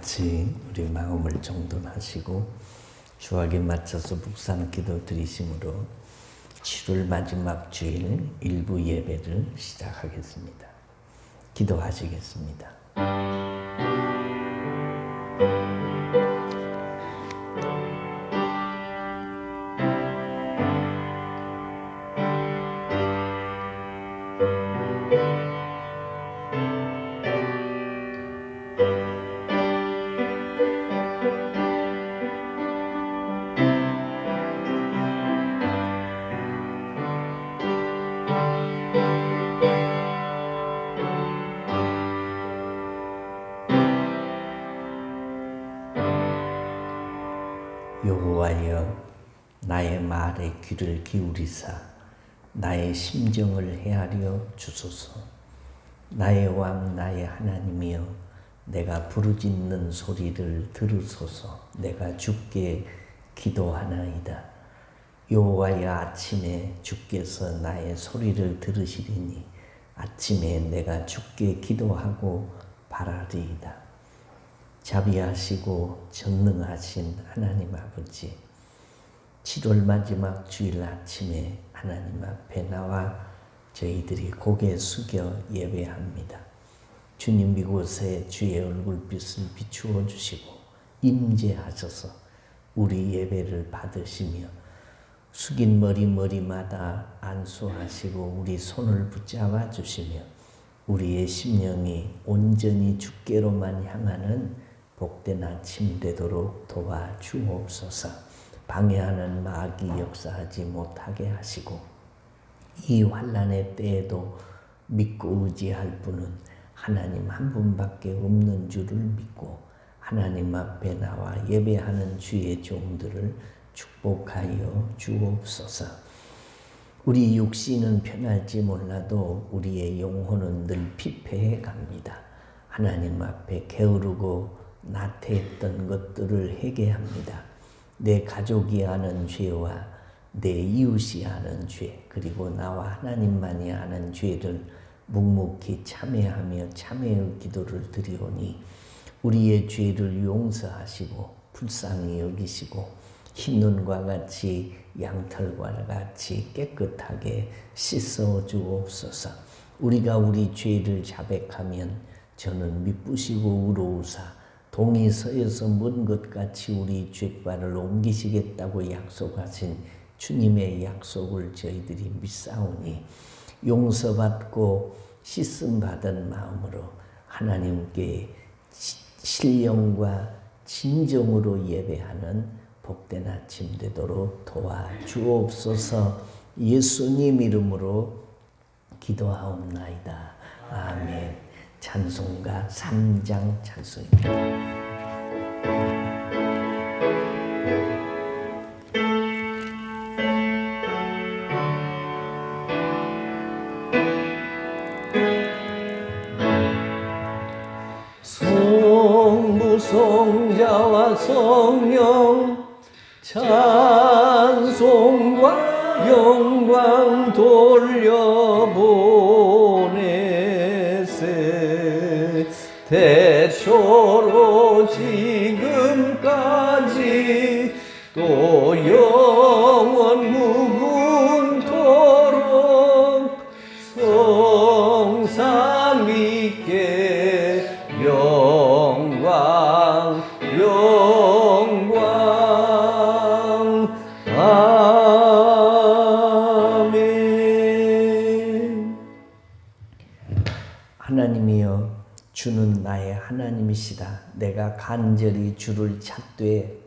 같이 우리 마음을 정돈하시고 주학에 맞춰서 묵상 기도 드리심으로 7월 마지막 주일 일부 예배를 시작하겠습니다. 기도하시겠습니다. 여호와여, 나의 말에 귀를 기울이사 나의 심정을 헤아려 주소서. 나의 왕 나의 하나님이여, 내가 부르짖는 소리를 들으소서. 내가 주께 기도하나이다. 여호와여, 아침에 주께서 나의 소리를 들으시리니 아침에 내가 주께 기도하고 바라리이다. 자비하시고 전능하신 하나님 아버지, 7월 마지막 주일 아침에 하나님 앞에 나와 저희들이 고개 숙여 예배합니다. 주님, 이곳에 주의 얼굴빛을 비추어 주시고 임재하셔서 우리 예배를 받으시며 숙인 머리마다 안수하시고 우리 손을 붙잡아 주시며 우리의 심령이 온전히 주께로만 향하는 복된 아침 되도록 도와주옵소서. 방해하는 마귀 역사하지 못하게 하시고 이 환난의 때에도 믿고 의지할 분은 하나님 한 분밖에 없는 줄을 믿고 하나님 앞에 나와 예배하는 주의 종들을 축복하여 주옵소서. 우리 육신은 편할지 몰라도 우리의 영혼은 늘 피폐해 갑니다. 하나님 앞에 게으르고 나태했던 것들을 회개합니다. 내 가족이 하는 죄와 내 이웃이 하는 죄, 그리고 나와 하나님만이 하는 죄를 묵묵히 참회하며 참회의 기도를 드리오니 우리의 죄를 용서하시고 불쌍히 여기시고 흰눈과 같이 양털과 같이 깨끗하게 씻어 주옵소서. 우리가 우리 죄를 자백하면 저는 미쁘시고 의로우사 동이 서에서 먼 것 같이 우리 죄과를 옮기시겠다고 약속하신 주님의 약속을 저희들이 믿사오니 용서받고 씻음받은 마음으로 하나님께 신령과 진정으로 예배하는 복된 아침 되도록 도와주옵소서. 예수님 이름으로 기도하옵나이다. 아멘. 찬송가 3장 찬송입니다. 성부 성자와 성령 찬송과 영광 돌려보내세. 대초로 지금까지 또 영원 무궁토록 성삼위께 영광 아멘. 하나님이여, 주는 나의 하나님이시다. 내가 간절히 주를 찾되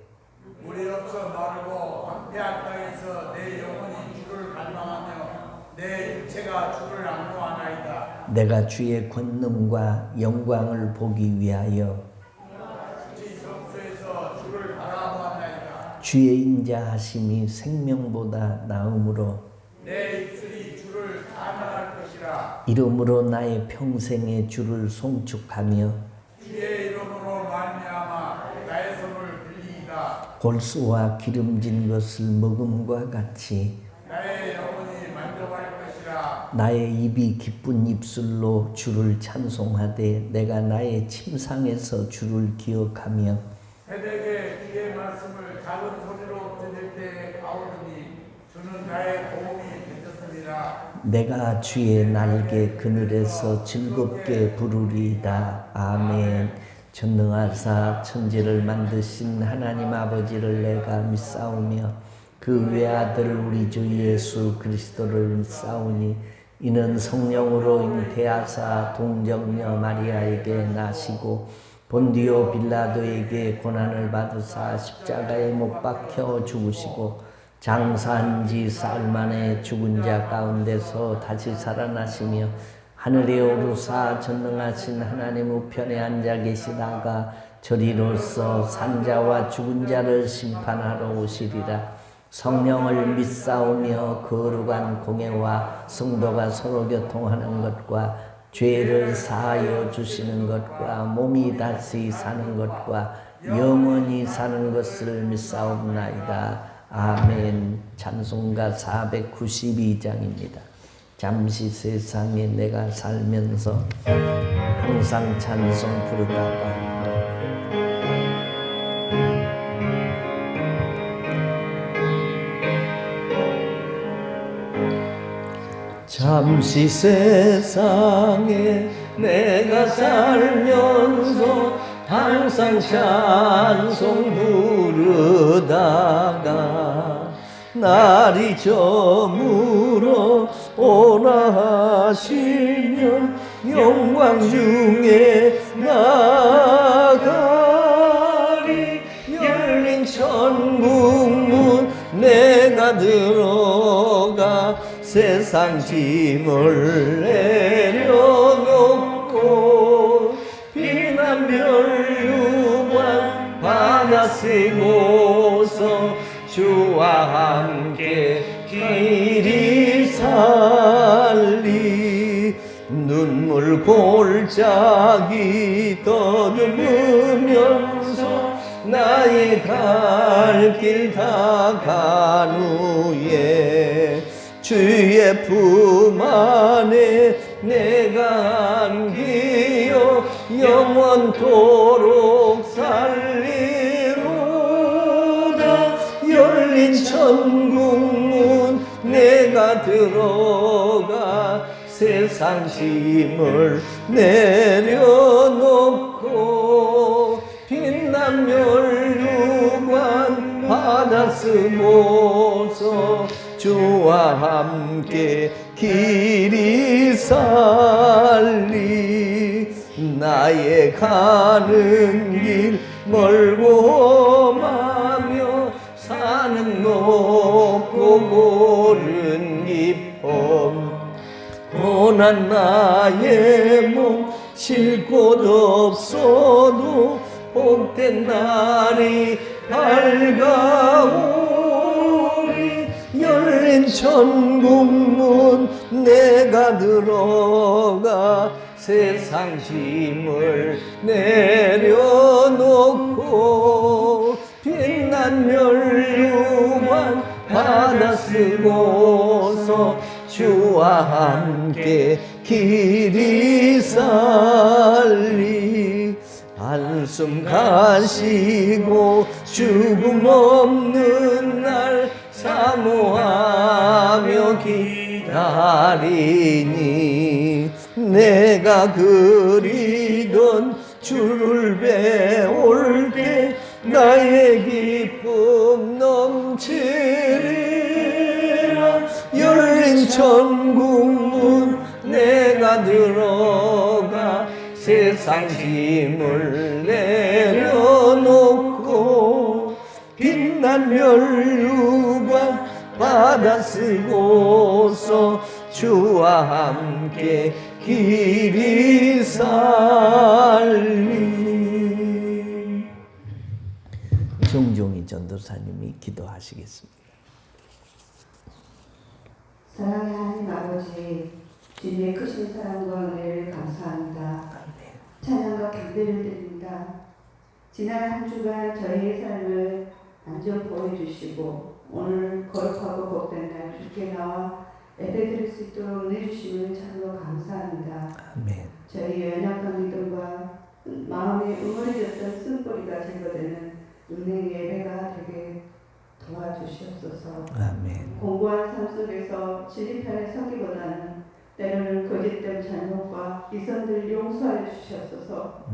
물이로서 마르고 황폐한 땅에서 내 영혼이 주를 갈망하며 내 육체가 주를 악로하나이다. 내가 주의 권능과 영광을 보기 위하여 주의 성소에서 주를 바라보았나이다. 주의 인자하심이 생명보다 나음으로 내 입술이 주를 찬양할 것이라. 이름으로 나의 평생에 주를 송축하며 주의 이름으로 말미암아 나의 손을 빌리이다. 골수와 기름진 것을 먹음과 같이 나의 영혼이 만족할 것이라. 나의 입이 기쁜 입술로 주를 찬송하되 내가 나의 침상에서 주를 기억하며 새벽에 주의 말씀을 작은 소리로 들을 때 아우르니 주는 나의 도움이 되셨습니다. 내가 주의 날개 그늘에서 즐겁게 부르리이다. 아멘. 전능하사 천지를 만드신 하나님 아버지를 내가 믿사오며 그 외아들 우리 주 예수 그리스도를 믿사오니 이는 성령으로 잉태하사 동정녀 마리아에게 나시고 본디오 빌라도에게 고난을 받으사 십자가에 못 박혀 죽으시고 장사한 지 사흘 만에 죽은 자 가운데서 다시 살아나시며 하늘에 오르사 전능하신 하나님 우편에 앉아 계시다가 저리로서 산자와 죽은 자를 심판하러 오시리라. 성령을 믿사오며 거룩한 공예와 성도가 서로 교통하는 것과 죄를 사하여 주시는 것과 몸이 다시 사는 것과 영원히 사는 것을 믿사옵나이다. 아멘. 찬송가 492장입니다. 잠시 세상에 내가 살면서 항상 찬송 부르다가 잠시 세상에 내가 살면서 항상 찬송 부르다가 날이 저물어 오라 하시면 영광 중에 나가리. 열린 천국문 내가 들어가 세상 짐을 내려놓고 비난 멸류관 받아 쓰고서 주와 함께 길이 살리. 눈물 골짜기 떠듬으면서 나의 갈 길 다 간 후에 주의 품 안에 내가 안기어 영원토록 살리로다. 열린 천국문 내가 들어가 세상 짐을 내려놓고 빛난 멸류관 받아 쓰고서 주와 함께 길이 살리. 나의 가는 길 멀고 험하며 사는 높고 고른 깊음 고난 나의 몸 쉴 곳 없어도 복된 날이 밝아오리. 열린 천국문 내가 들어가 세상 짐을 내려놓고 빛난 멸류관 받아 쓰고서 주와 함께 길이 살리. 한숨 가시고 죽음 없는 날 사모하며 기다리니 내가 그리던 주를 배울 때 나의 기쁨 넘치리라. 열린 천국문 내가 들어가 세상 짐을 내려놓고 빛난 멸류관 받아 쓰고서 주와 함께 길이 살리. 정종희 전도사님이 기도하시겠습니다. 사랑의 하나님 아버지, 주님의 크신 사랑과 은혜를 감사합니다. 찬양과 경배를 드립니다. 지난 한 주간 저희의 삶을 안전 보호해 주시고 오늘 거룩하고 복된 날 주께 나와 예배드릴 수 있도록 은혜 주시면 참으로 감사합니다. 아멘. 저희 연약한 믿음과 마음에 응어리졌던 쓴뿌리가 제거되는 은혜 예배가 되게 도와주시옵소서. 아멘. 공고한 삶 속에서 진리편에 서기보다는 때로는 거짓된 잘못과 이성들을 용서하여 주시옵소서.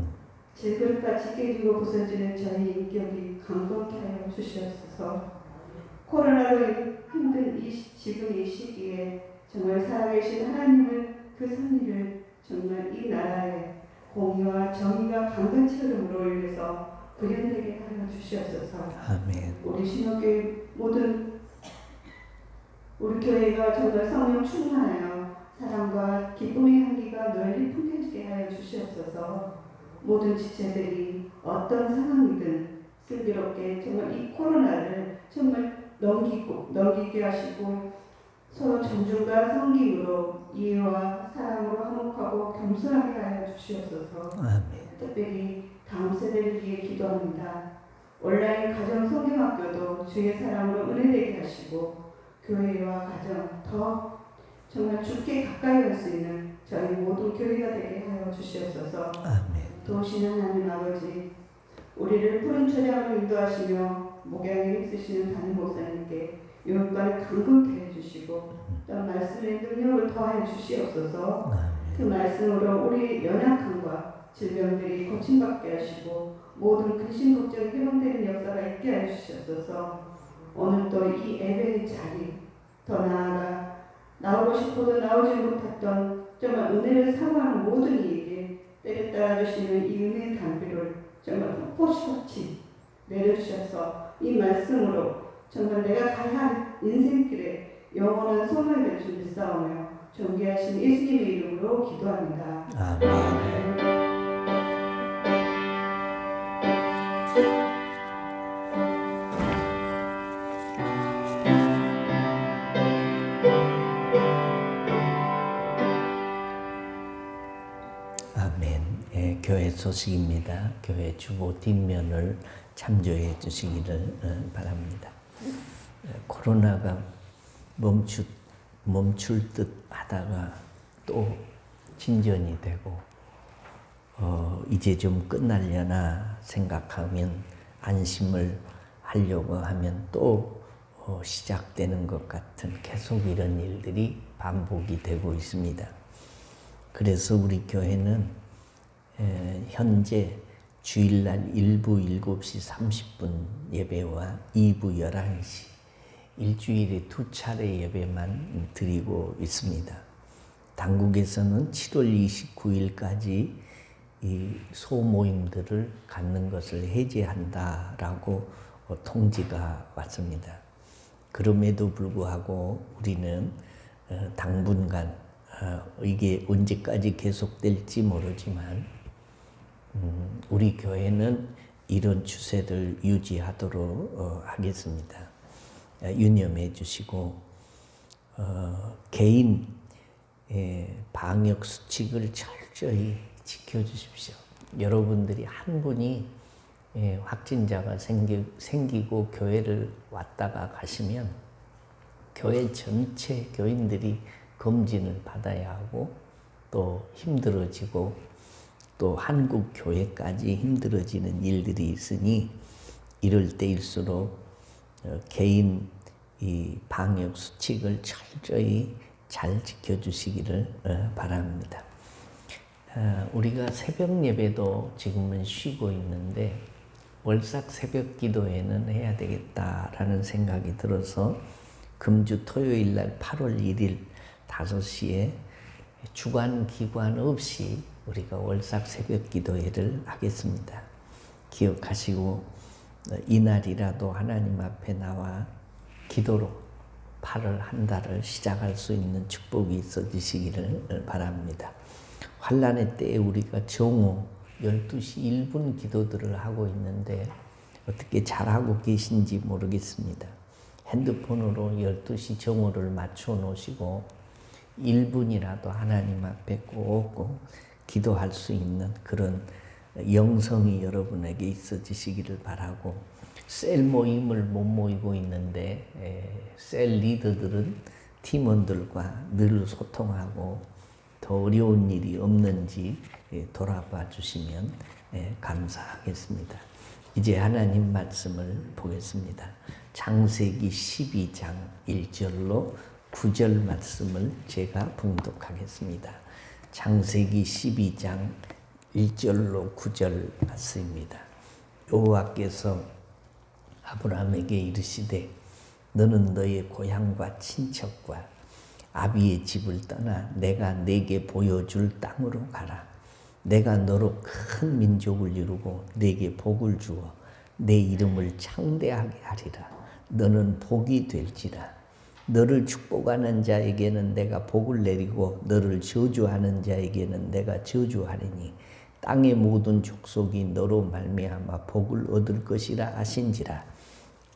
질그릇같이 깨지고 부서지는 저희 인격이 강건케 하여 주시옵소서. 코로나로 힘든 지금 이 시기에 정말 살아계신 하나님을 그 선의를 정말 이 나라에 공의와 정의가 강건치 흐름으로 인해서 구현되게 하여 주시옵소서. 아멘. 우리 신학교의 모든 우리 교회가 정말 성령 충만하여 사랑과 기쁨의 향기가 널리 풍겨지게 하여 주시옵소서. 모든 지체들이 어떤 상황이든 슬기롭게 정말 이 코로나를 정말 넘기게 하시고 서로 존중과 섬김으로 이해와 사랑으로 화목하고 겸손하게 하여 주시옵소서. 아멘. 특별히 다음 세대를 위해 기도합니다. 온라인 가정 성경학교도 주의 사랑으로 은혜되게 하시고 교회와 가정 더 정말 주께 가까이 갈 수 있는 저희 모든 교회가 되게 하여 주시옵소서. 아멘. 도우시는 하나님 아버지, 우리를 푸른 초장으로 인도하시며 목양에 힘쓰시는 담임 목사님께 요한과를 강건케 해주시고 또 말씀의 능력을 더하여 주시옵소서. 그 말씀으로 우리 연약함과 질병들이 고침받게 하시고 모든 근심 걱정이 회복되는 역사가 있게 하여 주시옵소서. 오늘 또 이 예배의 자리 더 나아가 나오고 싶어도 나오지 못했던 정말 은혜를 사모하는 모든 이에게 때를 따라 주시는 이 은혜의 단비를 정말 폭포시같이 내려주셔서 이 말씀으로 정말 내가 가야 할 인생길에 영원한 소망이 될 줄 믿사오며 존귀하신 예수님의 이름으로 기도합니다. 아멘. 아멘. 예, 교회 소식입니다. 교회 주보 뒷면을 참조해 주시기를 바랍니다. 코로나가 멈출 듯 하다가 또 진전이 되고 이제 좀 끝날려나 생각하면 안심을 하려고 하면 또 시작되는 것 같은 계속 이런 일들이 반복이 되고 있습니다. 그래서 우리 교회는 현재 주일날 1부 7시 30분 예배와 2부 11시 일주일에 2차례 예배만 드리고 있습니다. 당국에서는 7월 29일까지 이 소모임들을 갖는 것을 해제한다라고 통지가 왔습니다. 그럼에도 불구하고 우리는 당분간 이게 언제까지 계속될지 모르지만 우리 교회는 이런 추세를 유지하도록 하겠습니다. 유념해 주시고 개인 방역 수칙을 철저히 지켜주십시오. 여러분들이 한 분이 확진자가 생기고 교회를 왔다가 가시면 교회 전체 교인들이 검진을 받아야 하고 또 힘들어지고 또 한국 교회까지 힘들어지는 일들이 있으니 이럴 때일수록 개인 이 방역 수칙을 철저히 잘 지켜주시기를 바랍니다. 우리가 새벽 예배도 지금은 쉬고 있는데 월삭 새벽 기도회는 해야 되겠다라는 생각이 들어서 금주 토요일 날 8월 1일 5시에 주간 기관 없이 우리가 월삭 새벽 기도회를 하겠습니다. 기억하시고 이날이라도 하나님 앞에 나와 기도로 8월 한 달을 시작할 수 있는 축복이 있어지시기를 바랍니다. 환란의 때에 우리가 정오 12시 1분 기도들을 하고 있는데 어떻게 잘하고 계신지 모르겠습니다. 핸드폰으로 12시 정오를 맞춰 놓으시고 1분이라도 하나님 앞에 꼭 기도할 수 있는 그런 영성이 여러분에게 있어지시기를 바라고 셀 모임을 못 모이고 있는데 셀 리더들은 팀원들과 늘 소통하고 더 어려운 일이 없는지 돌아봐 주시면 감사하겠습니다. 이제 하나님 말씀을 보겠습니다. 창세기 12장 1절로 9절 말씀을 제가 봉독하겠습니다. 창세기 12장 1절로 9절 말씀입니다. 여호와께서 아브라함에게 이르시되 너는 너의 고향과 친척과 아비의 집을 떠나 내가 네게 보여줄 땅으로 가라. 내가 너로 큰 민족을 이루고 네게 복을 주어 내 이름을 창대하게 하리라. 너는 복이 될지라. 너를 축복하는 자에게는 내가 복을 내리고 너를 저주하는 자에게는 내가 저주하리니 땅의 모든 족속이 너로 말미암아 복을 얻을 것이라 하신지라.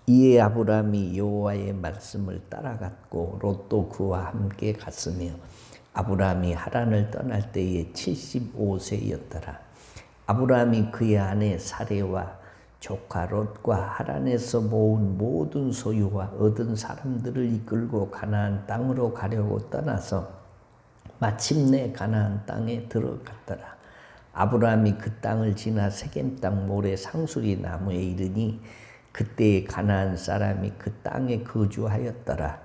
이에 아브라함이 여호와의 말씀을 따라갔고 롯도 그와 함께 갔으며 아브라함이 하란을 떠날 때에 75세였더라. 아브라함이 그의 아내 사레와 조카 롯과 하란에서 모은 모든 소유와 얻은 사람들을 이끌고 가나안 땅으로 가려고 떠나서 마침내 가나안 땅에 들어갔더라. 아브라함이 그 땅을 지나 세겜 땅 모래 상수리 나무에 이르니 그때에 가나안 사람이 그 땅에 거주하였더라.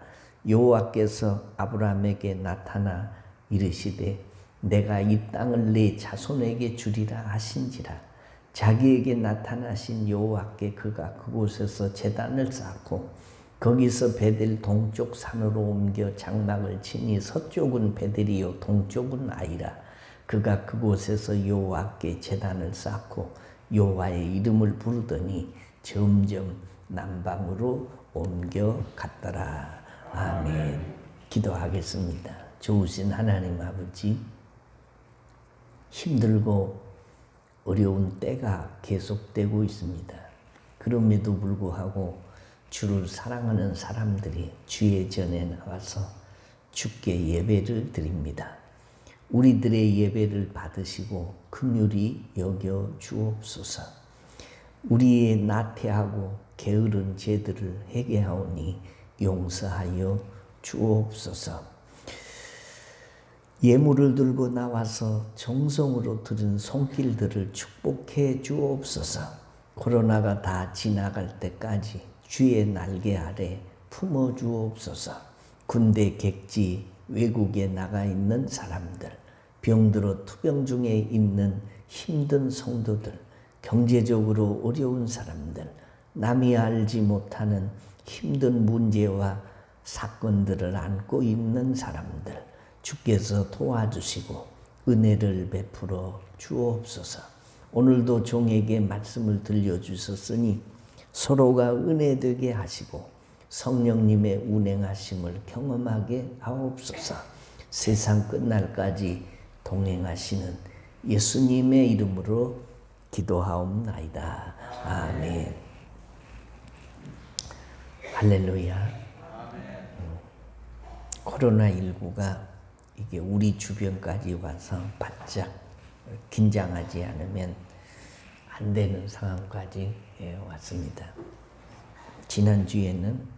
여호와께서 아브라함에게 나타나 이르시되 내가 이 땅을 네 자손에게 주리라 하신지라. 자기에게 나타나신 여호와께 그가 그곳에서 제단을 쌓고 거기서 베델 동쪽 산으로 옮겨 장막을 치니 서쪽은 베델이요 동쪽은 아이라. 그가 그곳에서 여호와께 제단을 쌓고 여호와의 이름을 부르더니 점점 남방으로 옮겨갔더라. 아멘. 기도하겠습니다. 좋으신 하나님 아버지, 힘들고 어려운 때가 계속되고 있습니다. 그럼에도 불구하고 주를 사랑하는 사람들이 주의 전에 나와서 주께 예배를 드립니다. 우리들의 예배를 받으시고 긍휼히 여겨 주옵소서. 우리의 나태하고 게으른 죄들을 회개하오니 용서하여 주옵소서. 예물을 들고 나와서 정성으로 드린 손길들을 축복해 주옵소서. 코로나가 다 지나갈 때까지 주의 날개 아래 품어 주옵소서. 군대 객지 외국에 나가 있는 사람들, 병들어 투병 중에 있는 힘든 성도들, 경제적으로 어려운 사람들, 남이 알지 못하는 힘든 문제와 사건들을 안고 있는 사람들, 주께서 도와주시고 은혜를 베풀어 주옵소서. 오늘도 종에게 말씀을 들려주셨으니 서로가 은혜되게 하시고 성령님의 운행하심을 경험하게 하옵소서. 세상 끝날까지 동행하시는 예수님의 이름으로 기도하옵나이다. 아멘. 할렐루야. 코로나19가 이게 우리 주변까지 와서 바짝 긴장하지 않으면 안 되는 상황까지 왔습니다. 지난주에는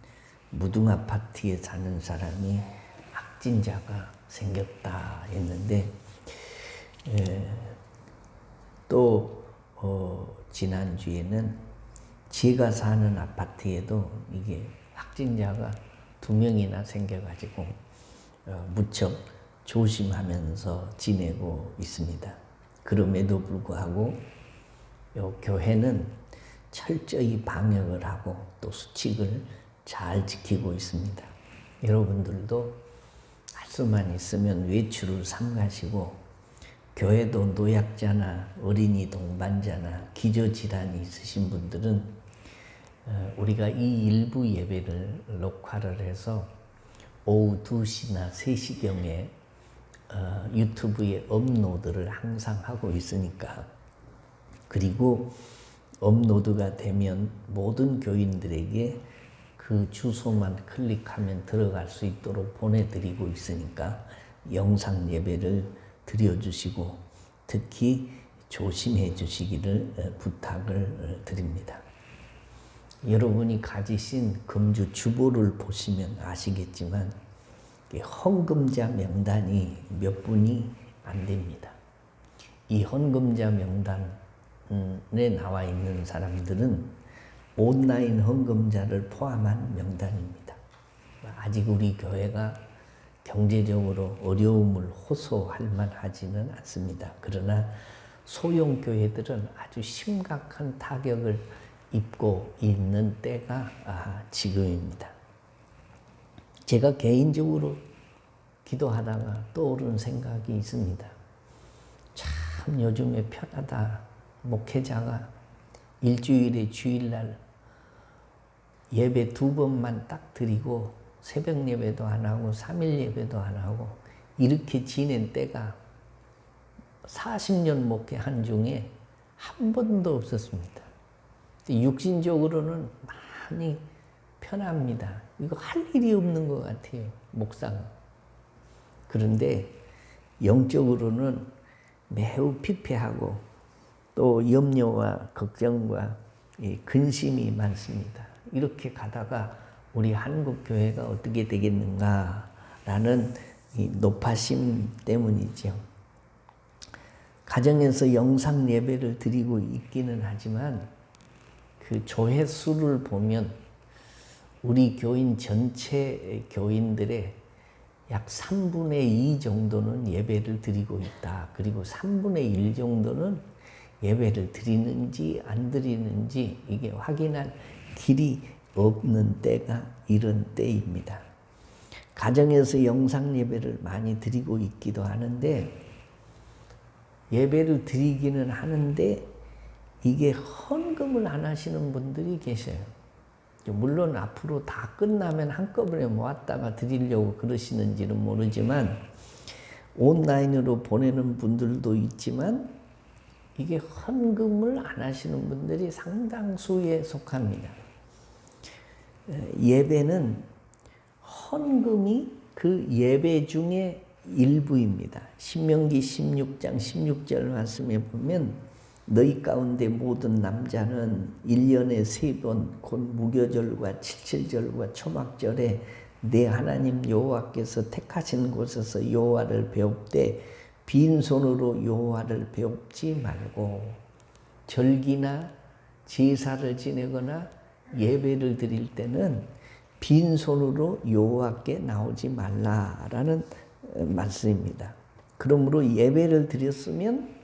무등아파트에 사는 사람이 확진자가 생겼다 했는데 또 지난주에는 제가 사는 아파트에도 이게 확진자가 2명이나 생겨가지고 무척 조심하면서 지내고 있습니다. 그럼에도 불구하고 요 교회는 철저히 방역을 하고 또 수칙을 잘 지키고 있습니다. 여러분들도 할 수만 있으면 외출을 삼가시고 교회도 노약자나 어린이 동반자나 기저질환이 있으신 분들은 우리가 이 일부 예배를 녹화를 해서 오후 2시나 3시경에 유튜브에 업로드를 항상 하고 있으니까, 그리고 업로드가 되면 모든 교인들에게 그 주소만 클릭하면 들어갈 수 있도록 보내드리고 있으니까 영상 예배를 드려주시고 특히 조심해 주시기를 부탁을 드립니다. 여러분이 가지신 금주 주보를 보시면 아시겠지만 헌금자 명단이 몇 분이 안 됩니다. 이 헌금자 명단에 나와 있는 사람들은 온라인 헌금자를 포함한 명단입니다. 아직 우리 교회가 경제적으로 어려움을 호소할 만하지는 않습니다. 그러나 소형 교회들은 아주 심각한 타격을 입고 있는 때가 지금입니다. 제가 개인적으로 기도하다가 떠오른 생각이 있습니다. 참 요즘에 편하다. 목회자가 일주일에 주일날 예배 2번만 딱 드리고 새벽 예배도 안 하고 3일 예배도 안 하고 이렇게 지낸 때가 40년 목회한 중에 한 번도 없었습니다. 육신적으로는 많이 편합니다. 이거 할 일이 없는 것 같아요. 목사가. 그런데 영적으로는 매우 피폐하고 또 염려와 걱정과 근심이 많습니다. 이렇게 가다가 우리 한국 교회가 어떻게 되겠는가라는 높아심 때문이죠. 가정에서 영상 예배를 드리고 있기는 하지만 그 조회수를 보면 우리 교인 전체 교인들의 약 3분의 2 정도는 예배를 드리고 있다. 그리고 3분의 1 정도는 예배를 드리는지 안 드리는지 이게 확인할 길이 없는 때가 이런 때입니다. 가정에서 영상 예배를 많이 드리고 있기도 하는데 예배를 드리기는 하는데 이게 헌금을 안 하시는 분들이 계셔요. 물론 앞으로 다 끝나면 한꺼번에 모았다가 드리려고 그러시는지는 모르지만 온라인으로 보내는 분들도 있지만 이게 헌금을 안 하시는 분들이 상당수에 속합니다. 예배는 헌금이 그 예배 중에 일부입니다. 신명기 16장 16절 말씀에 보면 너희 가운데 모든 남자는 1년에 3번 곧 무교절과 칠칠절과 초막절에 내 하나님 여호와께서 택하신 곳에서 여호와를 배웁되 빈손으로 여호와를 배웁지 말고 절기나 제사를 지내거나 예배를 드릴 때는 빈손으로 여호와께 나오지 말라라는 말씀입니다. 그러므로 예배를 드렸으면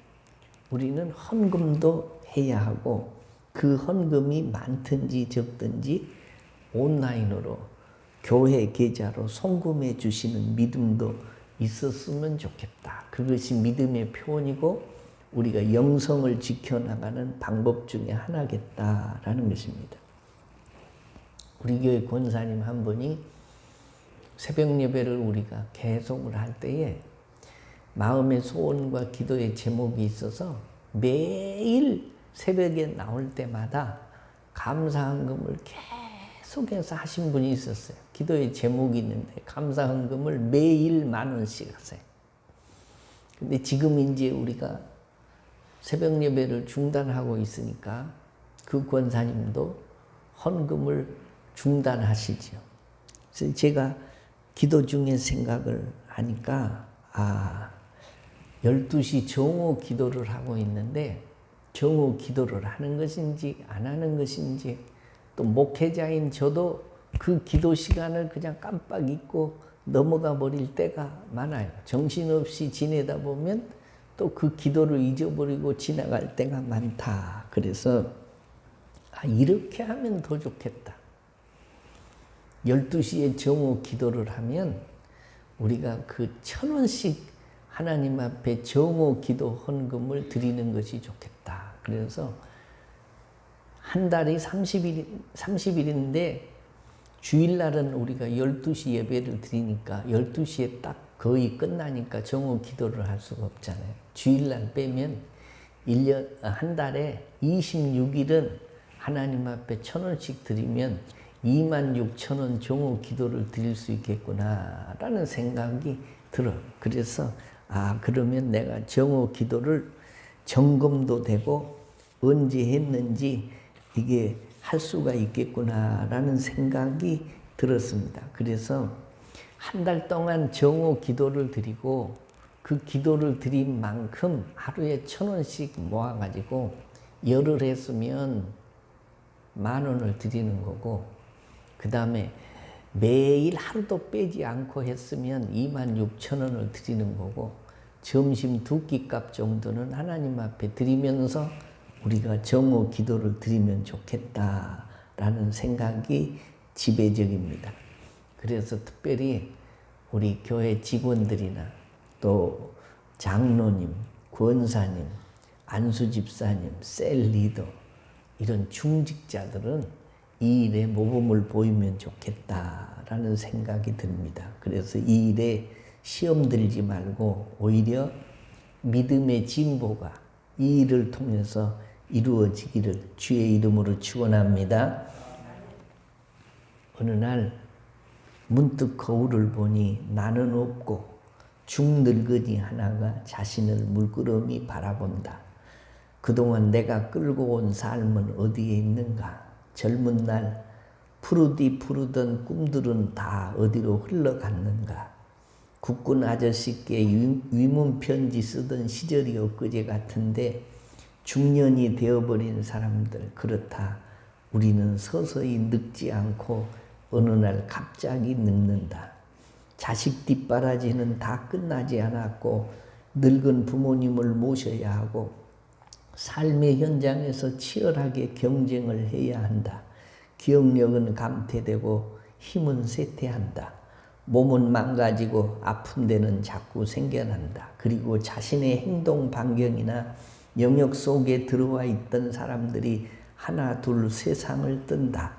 우리는 헌금도 해야 하고 그 헌금이 많든지 적든지 온라인으로 교회 계좌로 송금해 주시는 믿음도 있었으면 좋겠다. 그것이 믿음의 표현이고 우리가 영성을 지켜나가는 방법 중에 하나겠다라는 것입니다. 우리 교회 권사님 한 분이 새벽 예배를 우리가 계속을 할 때에 마음의 소원과 기도의 제목이 있어서 매일 새벽에 나올 때마다 감사헌금을 계속해서 하신 분이 있었어요. 기도의 제목이 있는데 감사헌금을 매일 10,000원씩 하세요. 근데 지금 이제 우리가 새벽 예배를 중단하고 있으니까 그 권사님도 헌금을 중단하시죠. 그래서 제가 기도 중에 생각을 하니까 12시 정오 기도를 하고 있는데 정오 기도를 하는 것인지 안 하는 것인지 또 목회자인 저도 그 기도 시간을 그냥 깜빡 잊고 넘어가 버릴 때가 많아요. 정신없이 지내다 보면 또 그 기도를 잊어버리고 지나갈 때가 많다. 그래서 이렇게 하면 더 좋겠다. 12시에 정오 기도를 하면 우리가 그 1,000원씩 하나님 앞에 정오 기도 헌금을 드리는 것이 좋겠다. 그래서 한 달이 30일인데 주일날은 우리가 12시 예배를 드리니까 12시에 딱 거의 끝나니까 정오 기도를 할 수가 없잖아요. 주일날 빼면 한 달에 26일은 하나님 앞에 1,000원씩 드리면 26,000원 정오 기도를 드릴 수 있겠구나라는 생각이 들어. 그래서 그러면 내가 정오 기도를 점검도 되고 언제 했는지 이게 할 수가 있겠구나라는 생각이 들었습니다. 그래서 한 달 동안 정오 기도를 드리고 그 기도를 드린 만큼 하루에 1,000원씩 모아가지고 열흘 했으면 10,000원을 드리는 거고, 그 다음에 매일 하루도 빼지 않고 했으면 26,000원을 드리는 거고, 점심 2끼값 정도는 하나님 앞에 드리면서 우리가 정오 기도를 드리면 좋겠다라는 생각이 지배적입니다. 그래서 특별히 우리 교회 직원들이나 또 장로님, 권사님, 안수집사님, 셀 리더 이런 중직자들은 이 일에 모범을 보이면 좋겠다라는 생각이 듭니다. 그래서 이 일에 시험 들지 말고 오히려 믿음의 진보가 이 일을 통해서 이루어지기를 주의 이름으로 축원합니다. 어느 날 문득 거울을 보니 나는 없고 중늙은이 하나가 자신을 물끄러미 바라본다. 그동안 내가 끌고 온 삶은 어디에 있는가? 젊은 날 푸르던 꿈들은 다 어디로 흘러갔는가? 국군 아저씨께 위문 편지 쓰던 시절이 엊그제 같은데 중년이 되어버린 사람들, 그렇다. 우리는 서서히 늙지 않고 어느 날 갑자기 늙는다. 자식 뒷바라지는 다 끝나지 않았고 늙은 부모님을 모셔야 하고 삶의 현장에서 치열하게 경쟁을 해야 한다. 기억력은 감퇴되고 힘은 쇠퇴한다. 몸은 망가지고 아픈 데는 자꾸 생겨난다. 그리고 자신의 행동 반경이나 영역 속에 들어와 있던 사람들이 하나 둘 세상을 뜬다.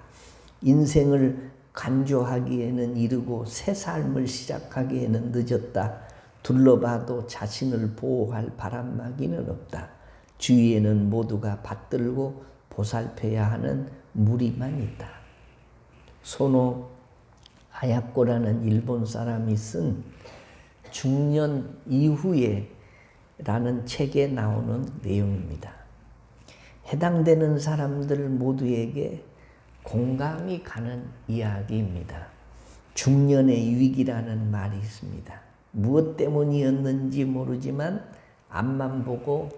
인생을 간주하기에는 이르고 새 삶을 시작하기에는 늦었다. 둘러봐도 자신을 보호할 바람막이는 없다. 주위에는 모두가 받들고 보살펴야 하는 무리만 있다. 소노 아야코라는 일본 사람이 쓴 중년 이후에 라는 책에 나오는 내용입니다. 해당되는 사람들 모두에게 공감이 가는 이야기입니다. 중년의 위기라는 말이 있습니다. 무엇 때문이었는지 모르지만 앞만 보고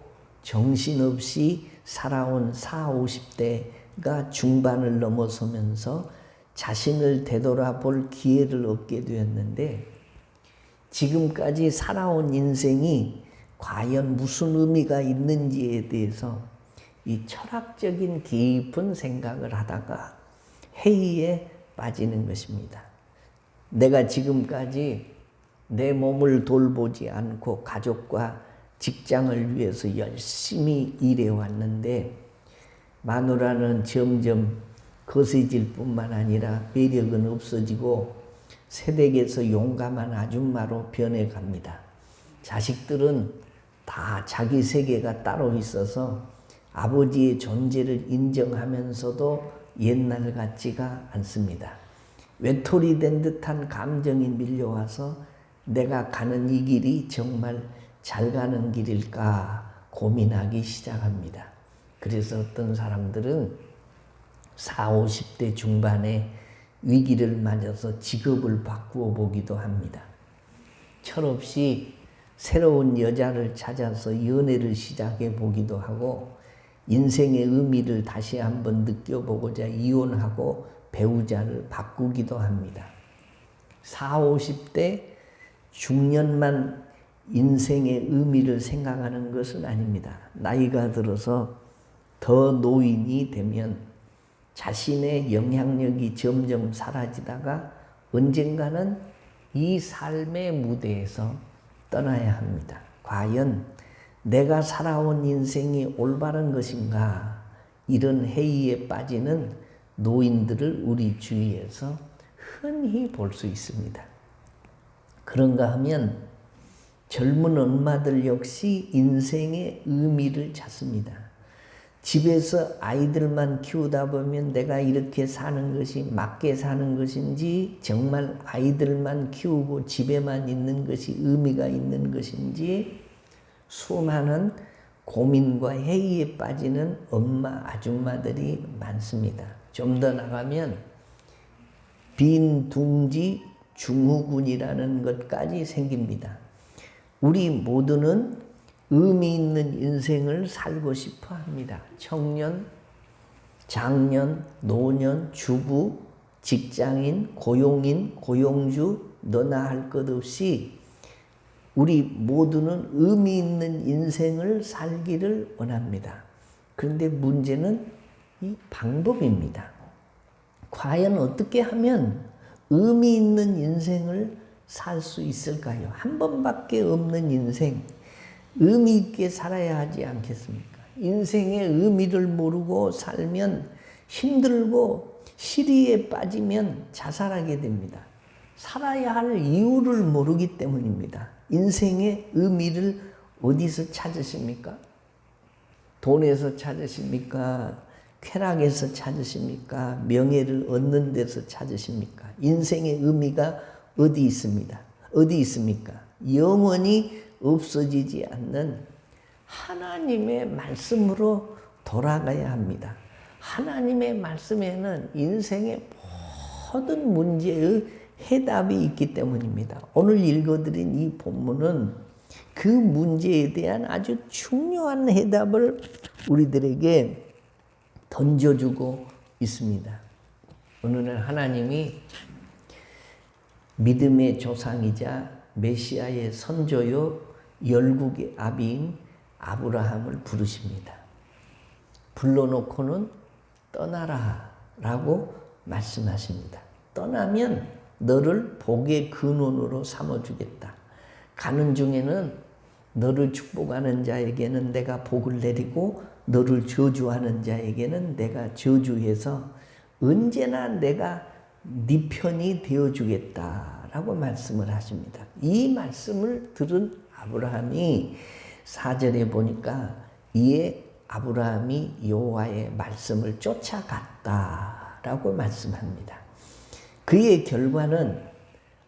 정신없이 살아온 40, 50대가 중반을 넘어서면서 자신을 되돌아볼 기회를 얻게 되었는데 지금까지 살아온 인생이 과연 무슨 의미가 있는지에 대해서 이 철학적인 깊은 생각을 하다가 회의에 빠지는 것입니다. 내가 지금까지 내 몸을 돌보지 않고 가족과 직장을 위해서 열심히 일해왔는데 마누라는 점점 거세질 뿐만 아니라 매력은 없어지고 새댁에서 용감한 아줌마로 변해갑니다. 자식들은 다 자기 세계가 따로 있어서 아버지의 존재를 인정하면서도 옛날 같지가 않습니다. 외톨이 된 듯한 감정이 밀려와서 내가 가는 이 길이 정말 잘 가는 길일까 고민하기 시작합니다. 그래서 어떤 사람들은 40, 50대 중반에 위기를 맞아서 직업을 바꾸어 보기도 합니다. 철없이 새로운 여자를 찾아서 연애를 시작해 보기도 하고 인생의 의미를 다시 한번 느껴보고자 이혼하고 배우자를 바꾸기도 합니다. 40, 50대 중년만 인생의 의미를 생각하는 것은 아닙니다. 나이가 들어서 더 노인이 되면 자신의 영향력이 점점 사라지다가 언젠가는 이 삶의 무대에서 떠나야 합니다. 과연 내가 살아온 인생이 올바른 것인가? 이런 회의에 빠지는 노인들을 우리 주위에서 흔히 볼 수 있습니다. 그런가 하면 젊은 엄마들 역시 인생의 의미를 찾습니다. 집에서 아이들만 키우다 보면 내가 이렇게 사는 것이 맞게 사는 것인지 정말 아이들만 키우고 집에만 있는 것이 의미가 있는 것인지 수많은 고민과 회의에 빠지는 엄마, 아줌마들이 많습니다. 좀 더 나가면 빈 둥지 중후군이라는 것까지 생깁니다. 우리 모두는 의미 있는 인생을 살고 싶어 합니다. 청년, 장년, 노년, 주부, 직장인, 고용인, 고용주, 너나 할 것 없이 우리 모두는 의미 있는 인생을 살기를 원합니다. 그런데 문제는 이 방법입니다. 과연 어떻게 하면 의미 있는 인생을 살 수 있을까요? 한 번밖에 없는 인생, 의미 있게 살아야 하지 않겠습니까? 인생의 의미를 모르고 살면 힘들고 시리에 빠지면 자살하게 됩니다. 살아야 할 이유를 모르기 때문입니다. 인생의 의미를 어디서 찾으십니까? 돈에서 찾으십니까? 쾌락에서 찾으십니까? 명예를 얻는 데서 찾으십니까? 인생의 의미가 어디 있습니다. 어디 있습니까? 영원히 없어지지 않는 하나님의 말씀으로 돌아가야 합니다. 하나님의 말씀에는 인생의 모든 문제의 해답이 있기 때문입니다. 오늘 읽어드린 이 본문은 그 문제에 대한 아주 중요한 해답을 우리들에게 던져주고 있습니다. 오늘은 하나님이 믿음의 조상이자 메시아의 선조요 열국의 아비인 아브라함을 부르십니다. 불러놓고는 떠나라 라고 말씀하십니다. 떠나면 너를 복의 근원으로 삼아주겠다. 가는 중에는 너를 축복하는 자에게는 내가 복을 내리고 너를 저주하는 자에게는 내가 저주해서 언제나 내가 네 편이 되어주겠다라고 말씀을 하십니다. 이 말씀을 들은 아브라함이 4절에 보니까 이에 아브라함이 여호와의 말씀을 쫓아갔다라고 말씀합니다. 그의 결과는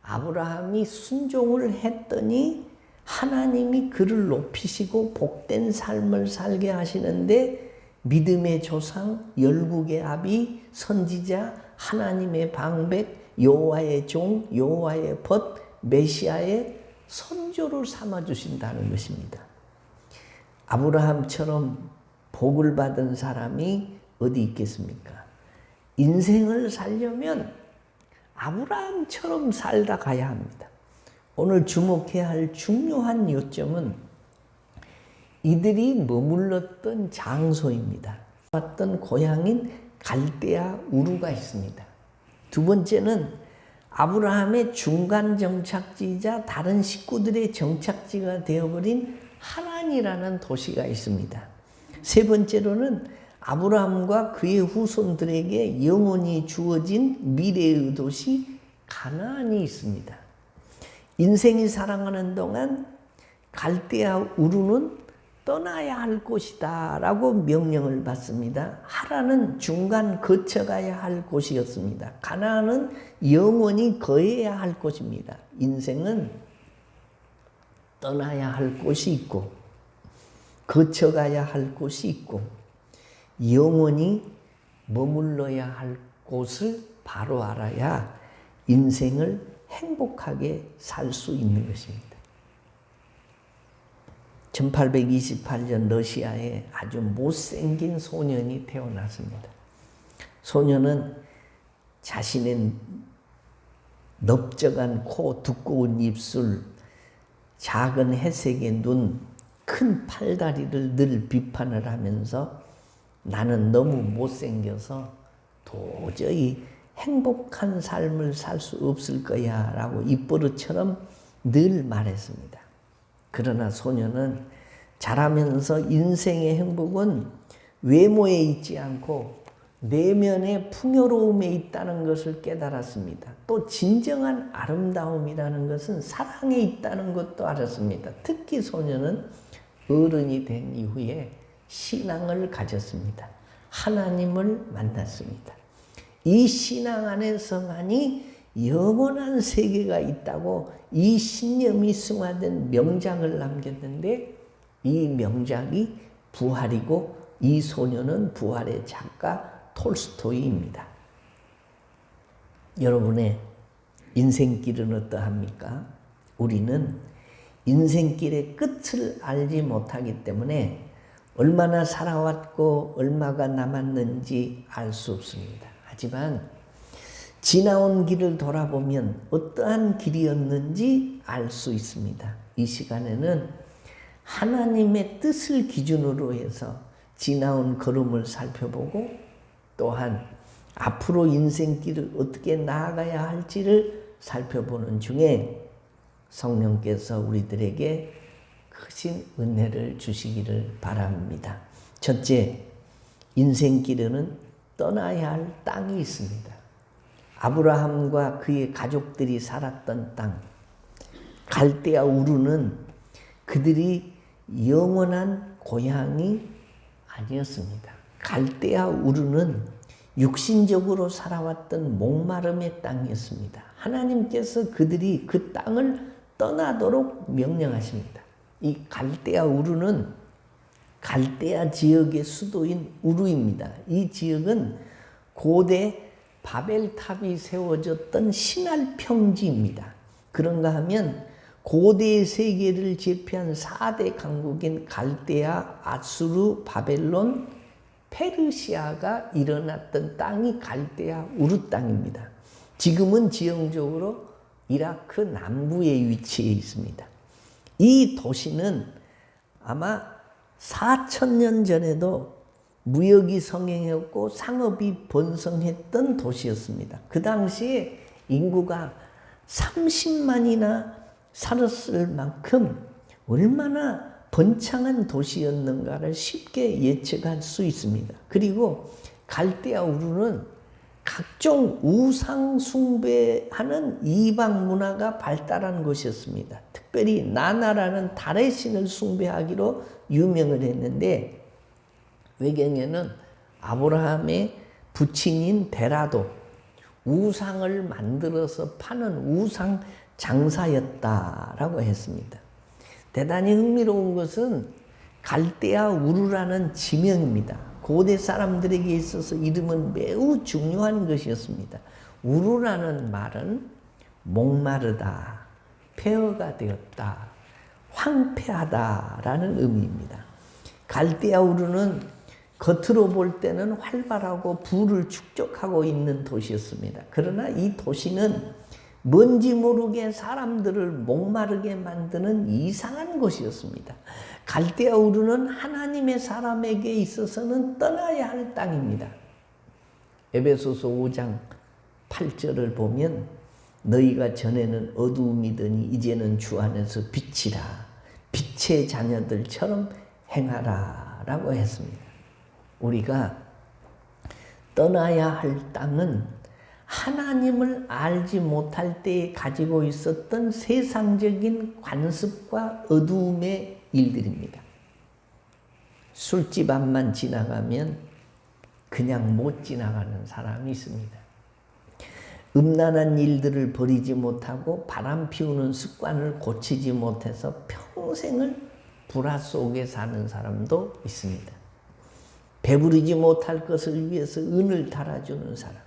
아브라함이 순종을 했더니 하나님이 그를 높이시고 복된 삶을 살게 하시는데 믿음의 조상, 열국의 아비, 선지자, 하나님의 방백, 여호와의 종, 여호와의 벗, 메시아의 선조를 삼아주신다는 것입니다. 아브라함처럼 복을 받은 사람이 어디 있겠습니까? 인생을 살려면 아브라함처럼 살다 가야 합니다. 오늘 주목해야 할 중요한 요점은 이들이 머물렀던 장소입니다. 왔던 고향인 갈대아 우르가 있습니다. 두 번째는 아브라함의 중간 정착지이자 다른 식구들의 정착지가 되어버린 하란이라는 도시가 있습니다. 세 번째로는 아브라함과 그의 후손들에게 영원히 주어진 미래의 도시 가나안이 있습니다. 인생이 살아가는 동안 갈대아 우르는 떠나야 할 곳이다 라고 명령을 받습니다. 하란은 중간 거쳐가야 할 곳이었습니다. 가나안은 영원히 거해야 할 곳입니다. 인생은 떠나야 할 곳이 있고 거쳐가야 할 곳이 있고 영원히 머물러야 할 곳을 바로 알아야 인생을 행복하게 살 수 있는 것입니다. 1828년 러시아에 아주 못생긴 소년이 태어났습니다. 소년은 자신의 넓적한 코, 두꺼운 입술, 작은 회색의 눈, 큰 팔다리를 늘 비판을 하면서 나는 너무 못생겨서 도저히 행복한 삶을 살 수 없을 거야 라고 입버릇처럼 늘 말했습니다. 그러나 소녀는 자라면서 인생의 행복은 외모에 있지 않고 내면의 풍요로움에 있다는 것을 깨달았습니다. 또 진정한 아름다움이라는 것은 사랑에 있다는 것도 알았습니다. 특히 소녀는 어른이 된 이후에 신앙을 가졌습니다. 하나님을 만났습니다. 이 신앙 안에서만이 영원한 세계가 있다고 이 신념이 승화된 명작을 남겼는데 이 명작이 부활이고 이 소녀는 부활의 작가 톨스토이입니다. 여러분의 인생길은 어떠합니까? 우리는 인생길의 끝을 알지 못하기 때문에 얼마나 살아왔고 얼마가 남았는지 알 수 없습니다. 하지만 지나온 길을 돌아보면 어떠한 길이었는지 알 수 있습니다. 이 시간에는 하나님의 뜻을 기준으로 해서 지나온 걸음을 살펴보고 또한 앞으로 인생길을 어떻게 나아가야 할지를 살펴보는 중에 성령께서 우리들에게 크신 은혜를 주시기를 바랍니다. 첫째, 인생길에는 떠나야 할 땅이 있습니다. 아브라함과 그의 가족들이 살았던 땅, 갈대아 우르는 그들이 영원한 고향이 아니었습니다. 갈대아 우르는 육신적으로 살아왔던 목마름의 땅이었습니다. 하나님께서 그들이 그 땅을 떠나도록 명령하십니다. 이 갈대아 우르는 갈대아 지역의 수도인 우르입니다. 이 지역은 고대 바벨탑이 세워졌던 신할 평지입니다. 그런가 하면 고대 세계를 제패한 4대 강국인 갈대아, 아수르, 바벨론, 페르시아가 일어났던 땅이 갈대아 우르 땅입니다. 지금은 지형적으로 이라크 남부에 위치해 있습니다. 이 도시는 아마 4,000년 전에도 무역이 성행했고 상업이 번성했던 도시였습니다. 그 당시에 인구가 30만이나 살았을 만큼 얼마나 번창한 도시였는가를 쉽게 예측할 수 있습니다. 그리고 갈대아 우르는 각종 우상 숭배하는 이방 문화가 발달한 곳이었습니다. 특별히 나나라는 달의 신을 숭배하기로 유명을 했는데 외경에는 아브라함의 부친인 데라도 우상을 만들어서 파는 우상 장사였다라고 했습니다. 대단히 흥미로운 것은 갈대아 우르라는 지명입니다. 고대 사람들에게 있어서 이름은 매우 중요한 것이었습니다. 우르라는 말은 목마르다, 폐허가 되었다, 황폐하다라는 의미입니다. 갈대아 우르는 겉으로 볼 때는 활발하고 부를 축적하고 있는 도시였습니다. 그러나 이 도시는 뭔지 모르게 사람들을 목마르게 만드는 이상한 곳이었습니다. 갈대아 우르는 하나님의 사람에게 있어서는 떠나야 할 땅입니다. 에베소서 5장 8절을 보면 너희가 전에는 어두움이더니 이제는 주 안에서 빛이라 빛의 자녀들처럼 행하라 라고 했습니다. 우리가 떠나야 할 땅은 하나님을 알지 못할 때에 가지고 있었던 세상적인 관습과 어두움의 일들입니다. 술집 앞만 지나가면 그냥 못 지나가는 사람이 있습니다. 음란한 일들을 버리지 못하고 바람 피우는 습관을 고치지 못해서 평생을 불화 속에 사는 사람도 있습니다. 배부르지 못할 것을 위해서 은을 달아주는 사람,